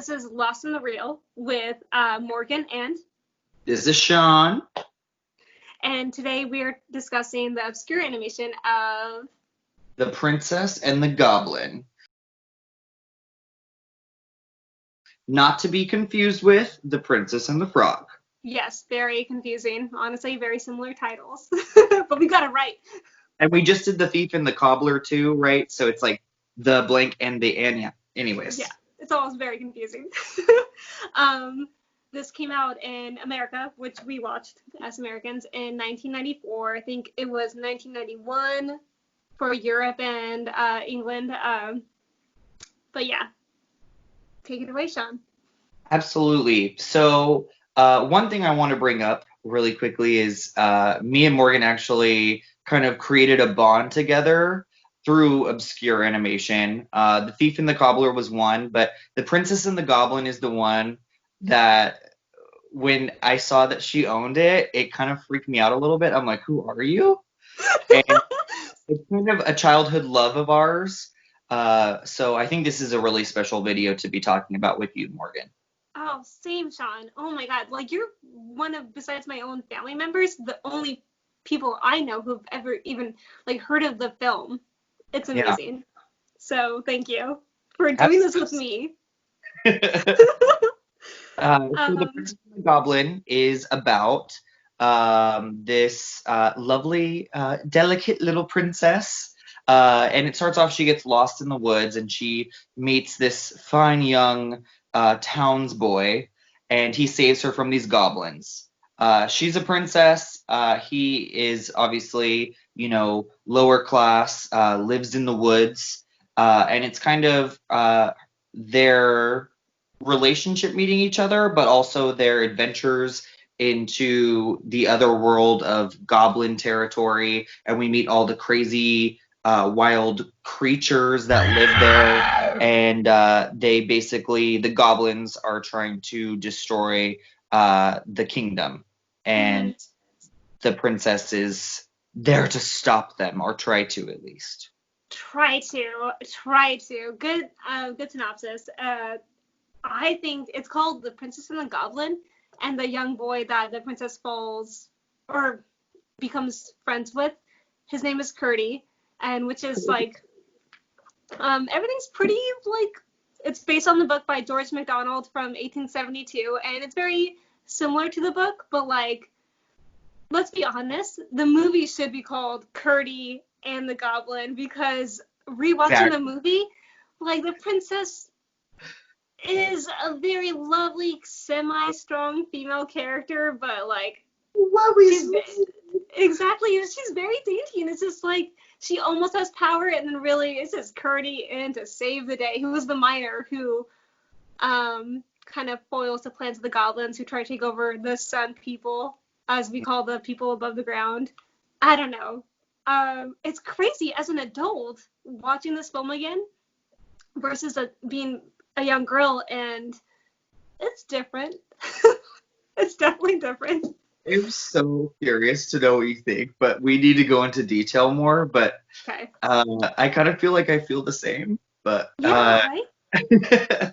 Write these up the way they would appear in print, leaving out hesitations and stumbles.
This is Lost in the Reel with Morgan This is Shawn. and today we are discussing the obscure animation of, The Princess and the Goblin. Not to be confused with The Princess and the Frog. yes, very confusing, honestly, very similar titles, but we got it right. And we just did The Thief and the Cobbler too, right? So it's like the blank and the Anya. Anyways. Yeah, it's always very confusing. This came out in America, which we watched as Americans in 1994. I think it was 1991 for Europe and England. But yeah, take it away, Shawn. Absolutely. So one thing I want to bring up really quickly is me and Morgan actually kind of created a bond together through obscure animation. The Thief and the Cobbler was one, but The Princess and the Goblin is the one that when I saw that she owned it, it kind of freaked me out a little bit. I'm like, who are you? And it's kind of a childhood love of ours. So I think this is a really special video to be talking about with you, Morgan. Oh, same, Shawn. Oh my God. Like, you're one of, besides my own family members, the only people I know who've ever even, like, heard of the film. It's Yeah. amazing. So, thank you for doing this with me. So The Princess and the Goblin is about this lovely, delicate little princess. And it starts off, she gets lost in the woods and she meets this fine young townsboy, and he saves her from these goblins. She's a princess. He is obviously, lower class, lives in the woods. And it's kind of their relationship meeting each other, but also their adventures into the other world of goblin territory. And we meet all the crazy, wild creatures that live there. And the goblins are trying to destroy the kingdom. And the princess is there to stop them, or try to at least. Try to. Good synopsis. I think it's called The Princess and the Goblin, and the young boy that the princess falls or becomes friends with, his name is Curdy, and which is like, everything's pretty, like, it's based on the book by George MacDonald from 1872, and it's very similar to the book, but, like, let's be honest, the movie should be called Curdy and the Goblin, because rewatching the movie, like, the princess is a very lovely, semi-strong female character, but, like, she's very dainty, and it's just like she almost has power, and then really it's just Curdy in to save the day, who is the miner who kind of foils the plans of the goblins who try to take over the sun people, as we call the people above the ground. I don't know. It's crazy as an adult watching this film again versus being a young girl, and it's different. It's definitely different. I'm so curious to know what you think, but we need to go into detail more. But okay. I kind of feel like I feel the same. But yeah, right?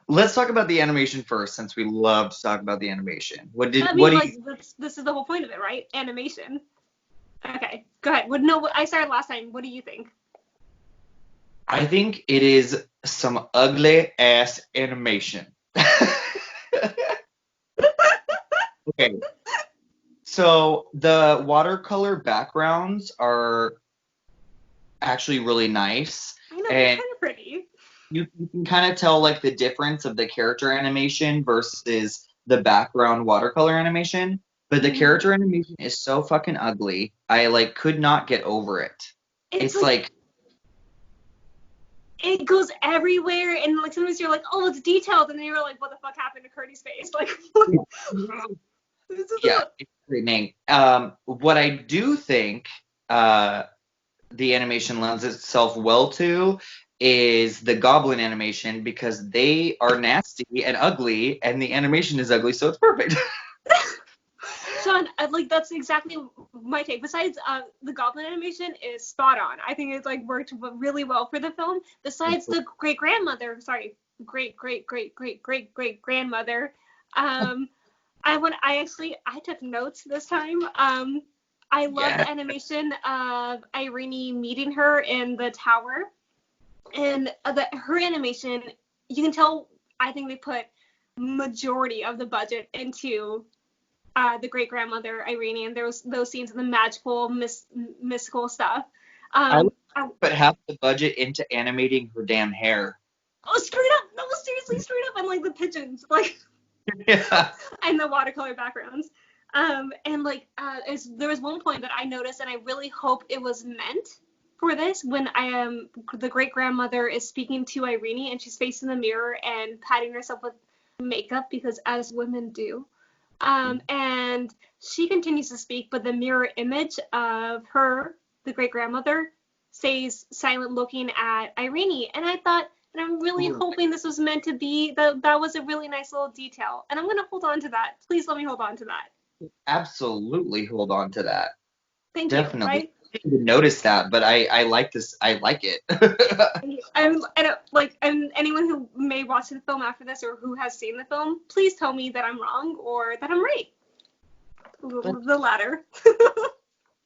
Let's talk about the animation first, since we love to talk about the animation. This is the whole point of it, right? Animation. Okay, go ahead. I started last time. What do you think? I think it is some ugly ass animation. Okay. So the watercolor backgrounds are actually really nice. I know, they're kind of pretty. You can kind of tell, like, the difference of the character animation versus the background watercolor animation. But the character animation is so fucking ugly. I, like, could not get over it. It's like it goes everywhere, and, like, sometimes you're like, oh, it's detailed, and then you're like, what the fuck happened to Curdy's face? Like, yeah, it's frightening. What I do think the animation lends itself well to is the goblin animation, because they are nasty and ugly, and the animation is ugly, so it's perfect. Shawn, like, that's exactly my take. Besides, the goblin animation is spot on. I think it's, like, worked really well for the film. Besides the great grandmother, sorry, great great great great great great grandmother. I took notes this time. I love Yeah. the animation of Irene meeting her in the tower, and her animation. You can tell. I think they put majority of the budget into the great grandmother Irene, and there was those scenes of the magical, mystical stuff. I would I, put half the budget into animating her damn hair. oh, straight up! No, seriously, straight up! And like the pigeons, like Yeah. and the watercolor backgrounds. And like, there was one point that I noticed, and I really hope it was meant for this when the great grandmother is speaking to Irene, and she's facing the mirror and patting herself with makeup because as women do. And she continues to speak, but the mirror image of her, the great grandmother, stays silent looking at Irene. And I thought, and I'm really hoping this was meant to be, that was a really nice little detail. And I'm going to hold on to that. Please let me hold on to that. Absolutely hold on to that. Thank you, Definitely. right? I didn't even notice that, but I like this. I like it. Thank you. And anyone who may watch the film after this or who has seen the film, please tell me that I'm wrong or that I'm right. The latter.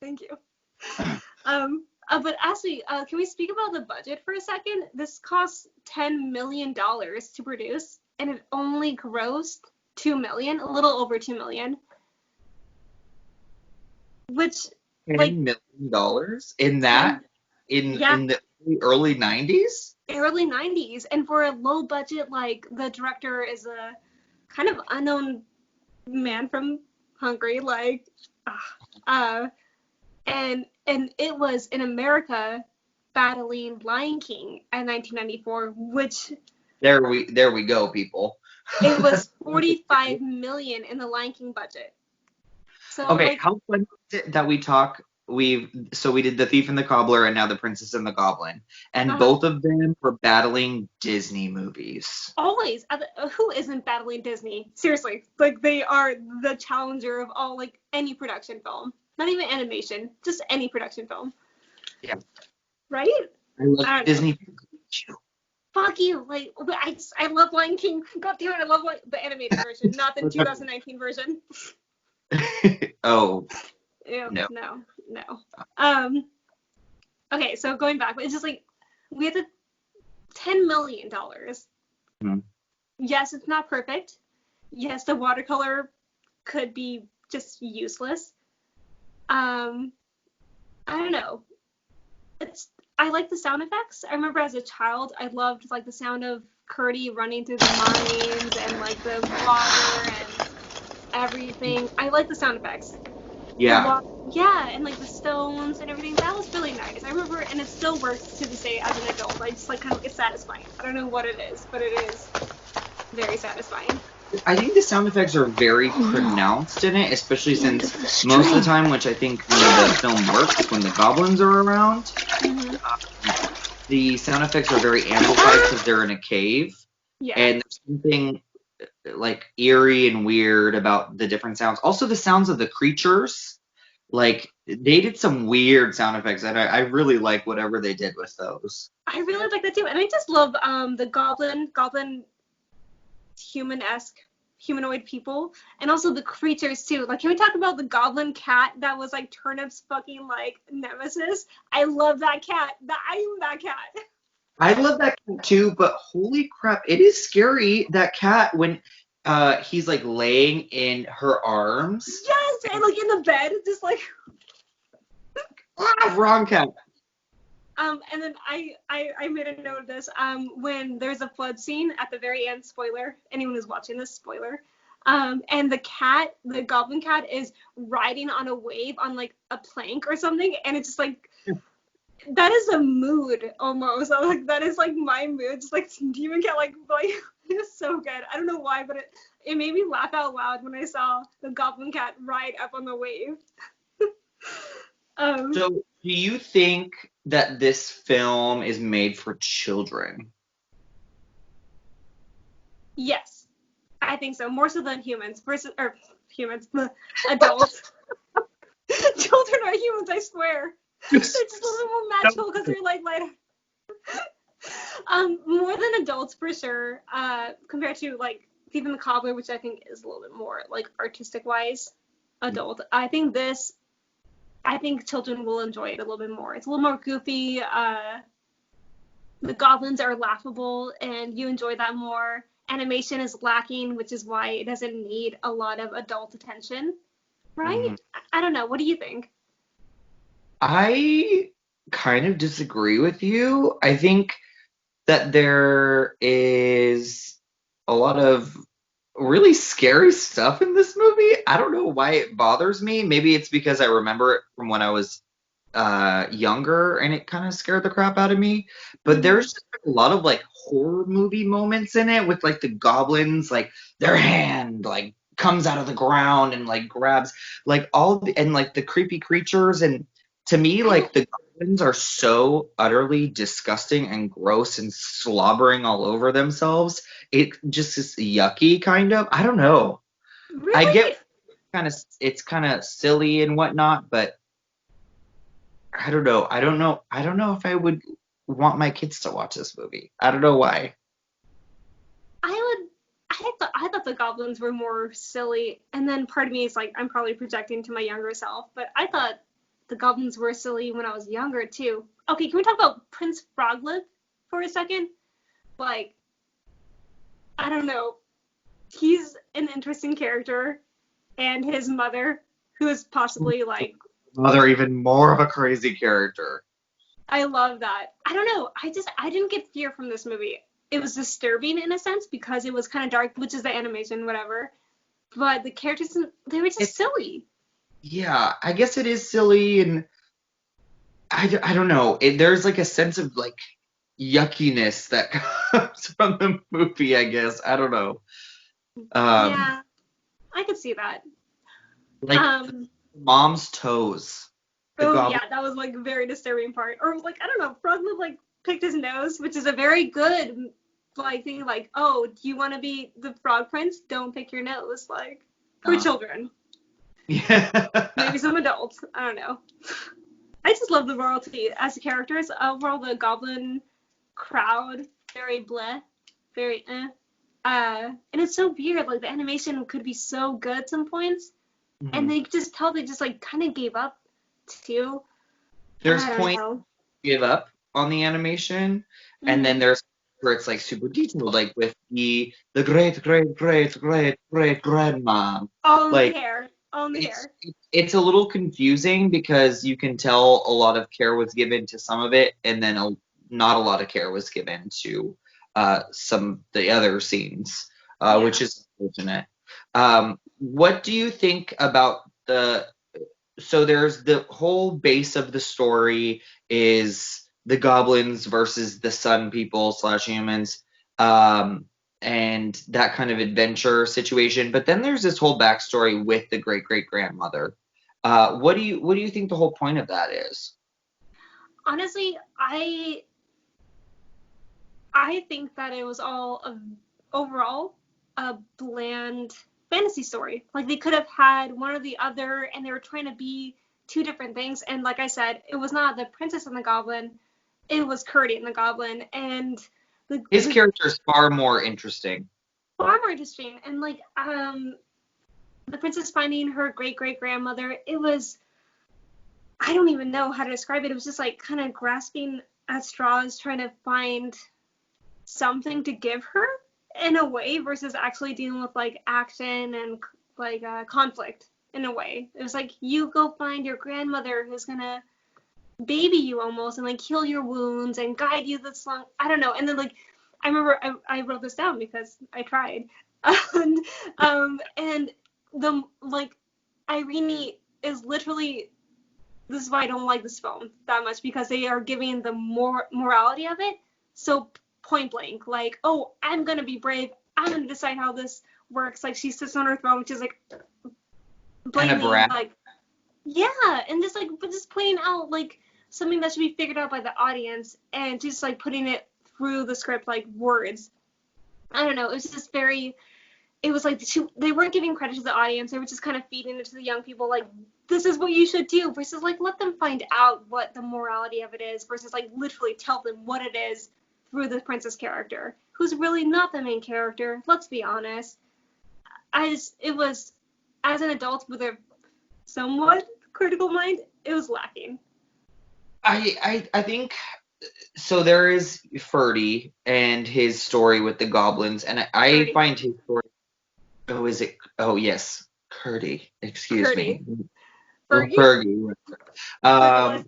Thank you. But Ashley, can we speak about the budget for a second? This costs $10 million to produce, and it only grossed $2 million, a little over $2 million. Which, like, $10 million in that in the early 90s? Early 90s, and for a low budget, like the director is a kind of unknown man from Hungary, like, and it was in America battling Lion King in 1994, which There we go, people. it was 45 million in the Lion King budget. So Okay, like, how funny is it that we did The Thief and the Cobbler and now The Princess and the Goblin, and both of them were battling Disney movies. always, who isn't battling Disney? Seriously, like they are the challenger of all, like, any production film, not even animation, just any production film. Yeah. Right? I love Disney. Fuck you. Like, I love Lion King. God damn it, I love the animated version, not the 2019 version. Oh. Ew, No. No. Okay, so going back, it's just like, we had the $10 million. Mm-hmm. Yes, it's not perfect. Yes, the watercolor could be just useless. I don't know. I like the sound effects. I remember as a child, I loved like the sound of Curdie running through the mines and like the water and everything. I like the sound effects. Yeah. Yeah, and like the stones and everything. That was really nice. I remember, and it still works to this day as an adult. I just like it's satisfying. I don't know what it is, but it is very satisfying. I think the sound effects are very pronounced in it, especially since most of the time, which I think when the film works, when the goblins are around, the sound effects are very amplified because they're in a cave. Yeah. And there's something like eerie and weird about the different sounds. Also, the sounds of the creatures, like they did some weird sound effects, and I really like whatever they did with those. I really like that too, and I just love the goblin human-esque humanoid people, and also the creatures too. Like, can we talk about the goblin cat that was like Turnip's fucking like nemesis? I love that cat. I am that cat. I love that cat too, but holy crap, it is scary, that cat, when he's like laying in her arms. Yes, and like in the bed, just like wrong cat. And then I made a note of this. When there's a flood scene at the very end, spoiler, anyone who's watching this, spoiler. And the goblin cat is riding on a wave on like a plank or something, and it's just like, that is a mood almost. Like, that is like my mood. Just like demon cat, like it's so good. I don't know why, but it made me laugh out loud when I saw the goblin cat ride up on the wave. So, do you think that this film is made for children? Yes, I think so. More so than humans. Adults. Children are humans, I swear. They're just a little more magical because they're like lighter. More than adults for sure. Compared to like even the Cobbler, which I think is a little bit more like artistic wise adult. I think children will enjoy it a little bit more. It's a little more goofy. The goblins are laughable, and you enjoy that more. Animation is lacking, which is why it doesn't need a lot of adult attention, right? Mhm. I don't know. What do you think? I kind of disagree with you. I think that there is a lot of really scary stuff in this movie. I don't know why it bothers me. Maybe it's because I remember it from when I was younger and it kind of scared the crap out of me. But Mm-hmm. there's just like, a lot of like horror movie moments in it with like the goblins, like their hand like comes out of the ground and like grabs like and like the creepy creatures. And to me, I don't like the goblins are so utterly disgusting and gross and slobbering all over themselves. It just is yucky, kind of. I don't know. I get really. it's kind of silly and whatnot, but I don't know. I don't know. I don't know if I would want my kids to watch this movie. I don't know why. I would. I thought the goblins were more silly, and then part of me is like, I'm probably projecting to my younger self, but I thought the goblins were silly when I was younger too. Okay, can we talk about Prince Froglet for a second? Like, I don't know. He's an interesting character, and his mother, who is possibly like, Well, they're even more of a crazy character. I love that. I don't know. I didn't get fear from this movie. It was disturbing in a sense because it was kind of dark, which is the animation, whatever. But the characters, they were just It, silly. yeah, I guess it is silly, and I don't know. There's like a sense of like yuckiness that comes from the movie, I guess. I don't know. Um, Yeah, I could see that. like Um, mom's toes. The oh goblin. yeah, that was like a very disturbing part. Or like I don't know, Froglet like picked his nose, which is a very good like thing. Like, oh, do you want to be the frog prince? Don't pick your nose. Like for Uh, children, yeah. maybe some adults. I don't know. I just love the royalty as the characters. Overall, the goblin crowd very bleh, very eh. And it's so weird. Like the animation could be so good at some points, and Mhm. they just tell they just like kind of gave up too. There's I don't points know. give up on the animation, and then Mm. there's where it's like super detailed, like with the great great great great great grandma. All in the Like hair. All in the it's hair. it's a little confusing because you can tell a lot of care was given to some of it, and then not a lot of care was given to some of the other scenes, which Yeah. is unfortunate. What do you think about so there's the whole base of the story is the goblins versus the sun people slash humans, um, and that kind of adventure situation. But then there's this whole backstory with the great great grandmother. What do you think the whole point of that is? Honestly, I think that it was all overall a bland fantasy story. Like they could have had one or the other, and they were trying to be two different things. And like I said, it was not the Princess and the Goblin; it was Curdie and the Goblin, and His the character is far more interesting. far more interesting. And like the princess finding her great great grandmother, it was I don't even know how to describe it. It was just like kind of grasping at straws, trying to find something to give her in a way versus actually dealing with like action and like conflict in a way. It was like you go find your grandmother who's gonna baby you almost and like heal your wounds and guide you this long. I don't know. And then like I remember I wrote this down because I tried. And the like Irene is literally this is why I don't like this film that much because they are giving the morality of it so point blank. Like, oh, I'm gonna be brave. I'm gonna decide how this works. Like she sits on her throne, which is like And a blatantly brat. like yeah, and just like but just pointing out like something that should be figured out by the audience and just like putting it through the script like words. I don't know. It was just very it was like they weren't giving credit to the audience. They were just kind of feeding it to the young people, like this is what you should do, versus like let them find out what the morality of it is, versus like literally tell them what it is through the princess character, who's really not the main character. Let's be honest. It was, as an adult with a somewhat critical mind, it was lacking. I think so. There is Ferdy and his story with the goblins, and I find his story. Oh, is it? Oh, yes, Curdy. Excuse me. Fergie. Um,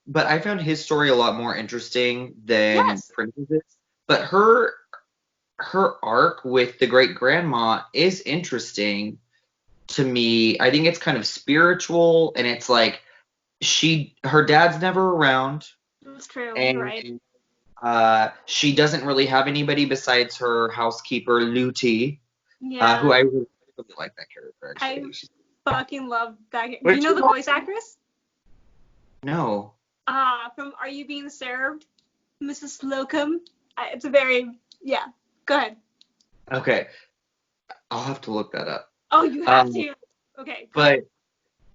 but I found his story a lot more interesting than Princess's. But her arc with the great grandma is interesting to me. I think it's kind of spiritual, and it's like her dad's never around. That's true. And, right. She doesn't really have anybody besides her housekeeper, Luty, who I really like that character, actually. I fucking love that. Do you know the voice actress? No. From Are You Being Served? Mrs. Slocum. It's a very, go ahead. Okay. I'll have to look that up. Oh, you have to? Okay. But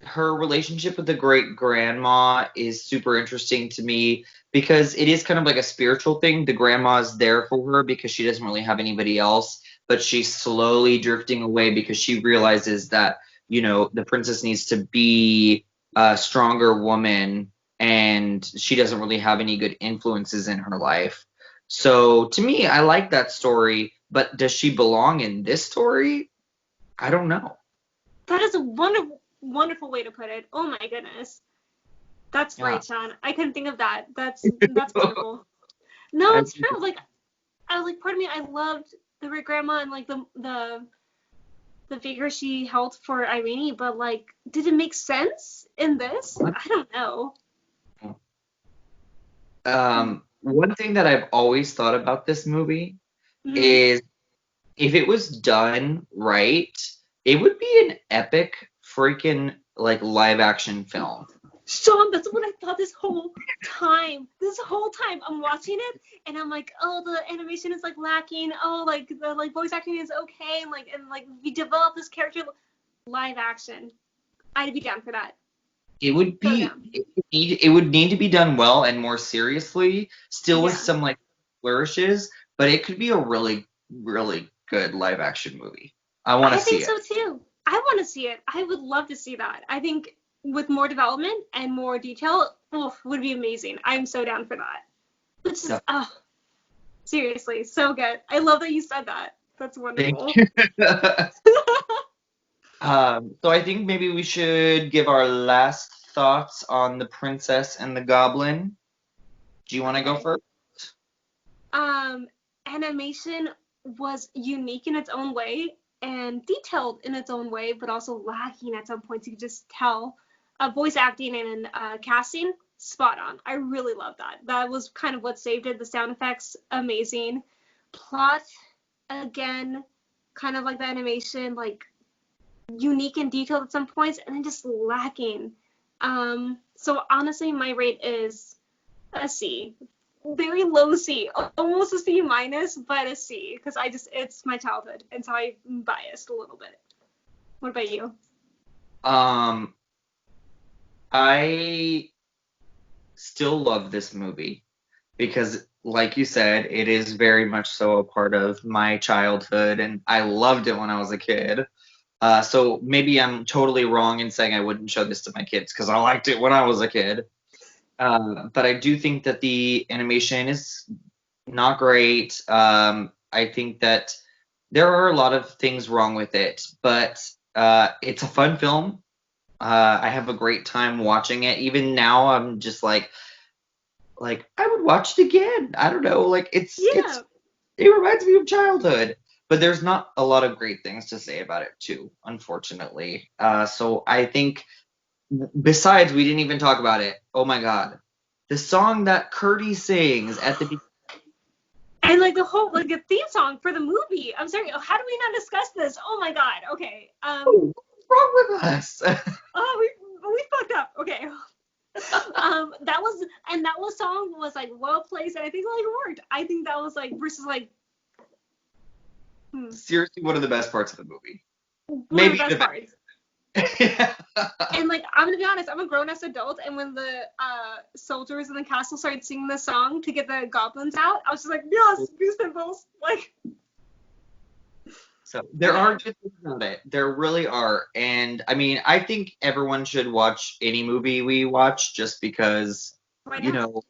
her relationship with the great grandma is super interesting to me because it is kind of like a spiritual thing. The grandma's there for her because she doesn't really have anybody else, but she's slowly drifting away because she realizes that, the princess needs to be a stronger woman and she doesn't really have any good influences in her life. So to me, I like that story, but does she belong in this story? I don't know. That is a wonderful way to put it. Oh my goodness. That's great, Shawn. I couldn't think of that. That's wonderful. No, it's true. Like, I was like, part of me, I loved the great grandma and like the figure she held for Irene, but like, did it make sense in this? I don't know. One thing that I've always thought about this movie is if it was done right, it would be an epic freaking like live action film. Shawn, that's what I thought this whole time. I'm watching it and I'm like, oh, the animation is like lacking. Oh, like the like voice acting is okay, and like we develop this character live action. I'd be down for that. It would be it would need to be done well and more seriously, still with some like flourishes, but it could be a really, really good live action movie. I want to see it. I think so too. I want to see it. I would love to see that. I think with more development and more detail, would be amazing. I'm so down for that. Which is, seriously, so good. I love that you said that. That's wonderful. So I think maybe we should give our last thoughts on The Princess and the Goblin. Do you want to go first? Animation was unique in its own way and detailed in its own way, but also lacking at some points. You could just tell. Voice acting and casting, spot on. I really love that. That was kind of what saved it. The sound effects, amazing. Plot, again, kind of like the animation, like unique and detailed at some points, and then just lacking. So honestly, my rate is a C. Very low C, almost a C minus, but a C, because it's my childhood, and so I'm biased a little bit. What about you? I still love this movie because, like you said, it is very much so a part of my childhood, and I loved it when I was a kid. So maybe I'm totally wrong in saying I wouldn't show this to my kids because I liked it when I was a kid. But I do think that the animation is not great. I think that there are a lot of things wrong with it, but it's a fun film. I have a great time watching it. Even now, I'm just like I would watch it again. I don't know, like it reminds me of childhood. But there's not a lot of great things to say about it too, unfortunately. So I think, besides, we didn't even talk about it. Oh my God, the song that Curdy sings at the beginning. And like the whole the theme song for the movie. I'm sorry. How do we not discuss this? Oh my God. Okay. What's wrong with us? we fucked up. Okay. that song was like well placed, and I think like it worked. I think that was like versus like. Seriously, one of the best parts of the movie. Maybe the best parts. And like, I'm gonna be honest, I'm a grown-ass adult, and when the soldiers in the castle started singing the song to get the goblins out, I was just like, yes, goose pimples. Like, So there are good things about it. There really are. And I mean, I think everyone should watch any movie we watch just because, why you not? know,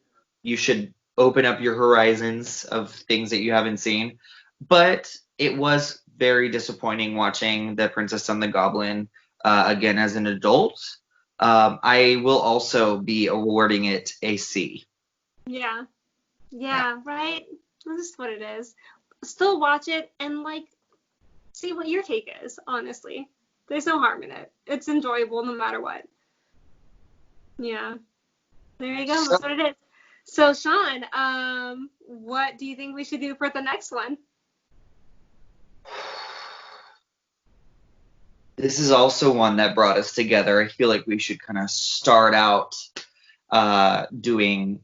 you should open up your horizons of things that you haven't seen. But it was very disappointing watching The Princess and the Goblin again as an adult. I will also be awarding it a C. Yeah, Yeah. yeah, right. This is what it is. Still watch it and like see what your take is. Honestly, there's no harm in it. It's enjoyable no matter what. Yeah. There you go. So That's what it is. So, Sean, what do you think we should do for the next one? this is also one that brought us together. I feel like we should kind of start out doing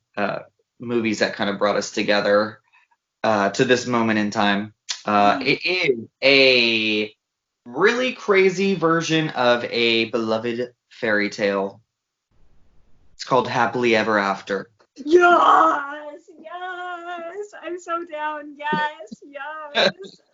movies that kind of brought us together to this moment in time. It is a really crazy version of a beloved fairy tale. It's called Happily Ever After. Yes, yes. I'm so down. Yes, yes.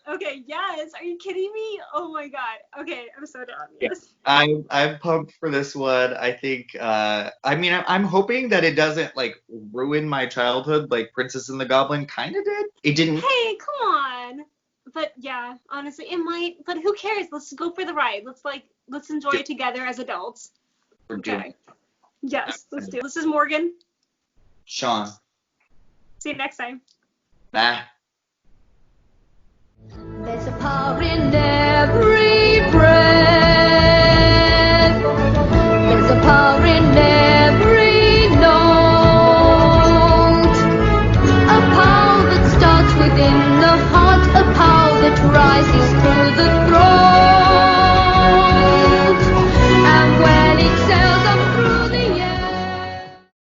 Okay, yes. Are you kidding me? Oh my God. Okay, I'm so down. Yeah. Yes. I'm pumped for this one. I think I mean I'm hoping that it doesn't like ruin my childhood like Princess and the Goblin kind of did. It didn't. Hey, come on. But yeah, honestly, it might. But who cares? Let's go for the ride. Let's enjoy Do it together as adults. We're doing Okay. Yes, let's it. do it. This is Morgan. Sean. See you next time. Bye. There's a power in there.